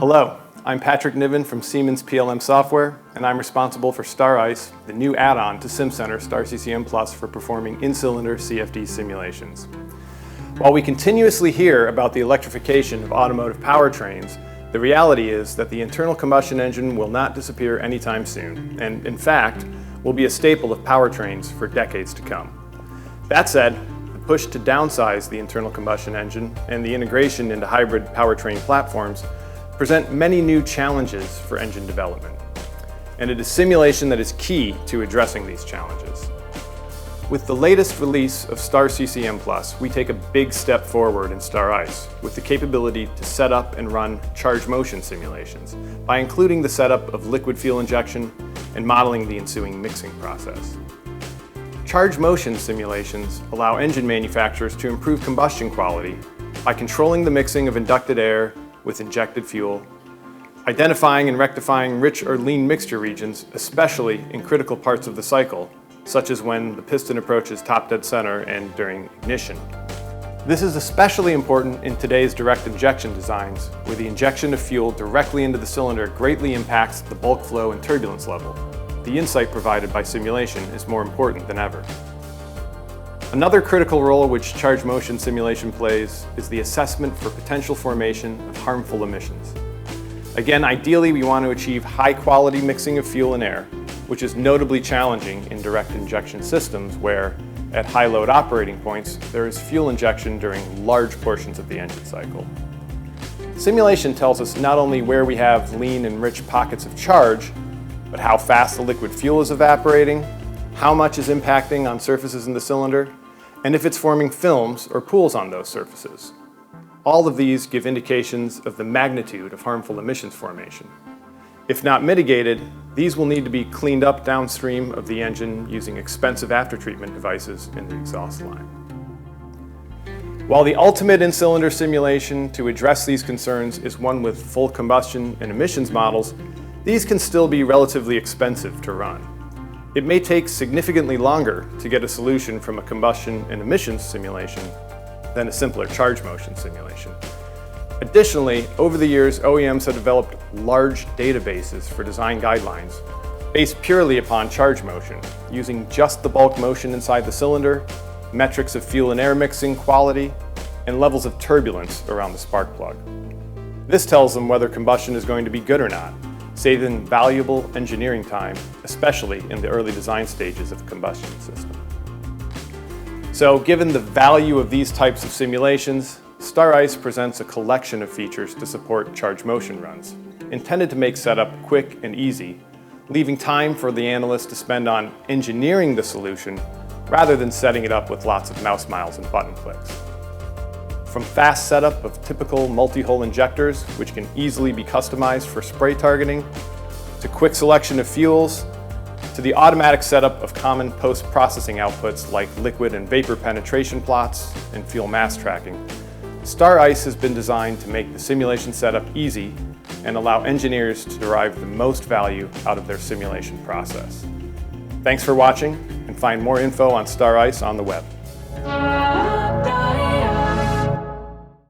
Hello, I'm Patrick Niven from Siemens PLM Software, and I'm responsible for Star-Ice, the new add-on to SimCenter Star-Ccm Plus for performing in-cylinder CFD simulations. While we continuously hear about the electrification of automotive powertrains, the reality is that the internal combustion engine will not disappear anytime soon, and in fact, will be a staple of powertrains for decades to come. That said, the push to downsize the internal combustion engine and the integration into hybrid powertrain platforms present many new challenges for engine development. And it is simulation that is key to addressing these challenges. With the latest release of Star-Ccm Plus, we take a big step forward in Star-Ice with the capability to set up and run charge motion simulations by including the setup of liquid fuel injection and modeling the ensuing mixing process. Charge motion simulations allow engine manufacturers to improve combustion quality by controlling the mixing of inducted air with injected fuel, identifying and rectifying rich or lean mixture regions, especially in critical parts of the cycle, such as when the piston approaches top dead center and during ignition. This is especially important in today's direct injection designs, where the injection of fuel directly into the cylinder greatly impacts the bulk flow and turbulence level. The insight provided by simulation is more important than ever. Another critical role which charge motion simulation plays is the assessment for potential formation of harmful emissions. Again, ideally we want to achieve high quality mixing of fuel and air, which is notably challenging in direct injection systems where, at high load operating points, there is fuel injection during large portions of the engine cycle. Simulation tells us not only where we have lean and rich pockets of charge, but how fast the liquid fuel is evaporating, how much is impacting on surfaces in the cylinder, and if it's forming films or pools on those surfaces. All of these give indications of the magnitude of harmful emissions formation. If not mitigated, these will need to be cleaned up downstream of the engine using expensive aftertreatment devices in the exhaust line. While the ultimate in-cylinder simulation to address these concerns is one with full combustion and emissions models, these can still be relatively expensive to run. It may take significantly longer to get a solution from a combustion and emissions simulation than a simpler charge motion simulation. Additionally, over the years, OEMs have developed large databases for design guidelines based purely upon charge motion, using just the bulk motion inside the cylinder, metrics of fuel and air mixing quality, and levels of turbulence around the spark plug. This tells them whether combustion is going to be good or not, saving valuable engineering time, especially in the early design stages of a combustion system. So, given the value of these types of simulations, Star-Ice presents a collection of features to support charge motion runs, intended to make setup quick and easy, leaving time for the analyst to spend on engineering the solution rather than setting it up with lots of mouse miles and button clicks. From fast setup of typical multi-hole injectors, which can easily be customized for spray targeting, to quick selection of fuels, to the automatic setup of common post-processing outputs like liquid and vapor penetration plots and fuel mass tracking, Star-Ice has been designed to make the simulation setup easy and allow engineers to derive the most value out of their simulation process. Thanks for watching, and find more info on Star-Ice on the web.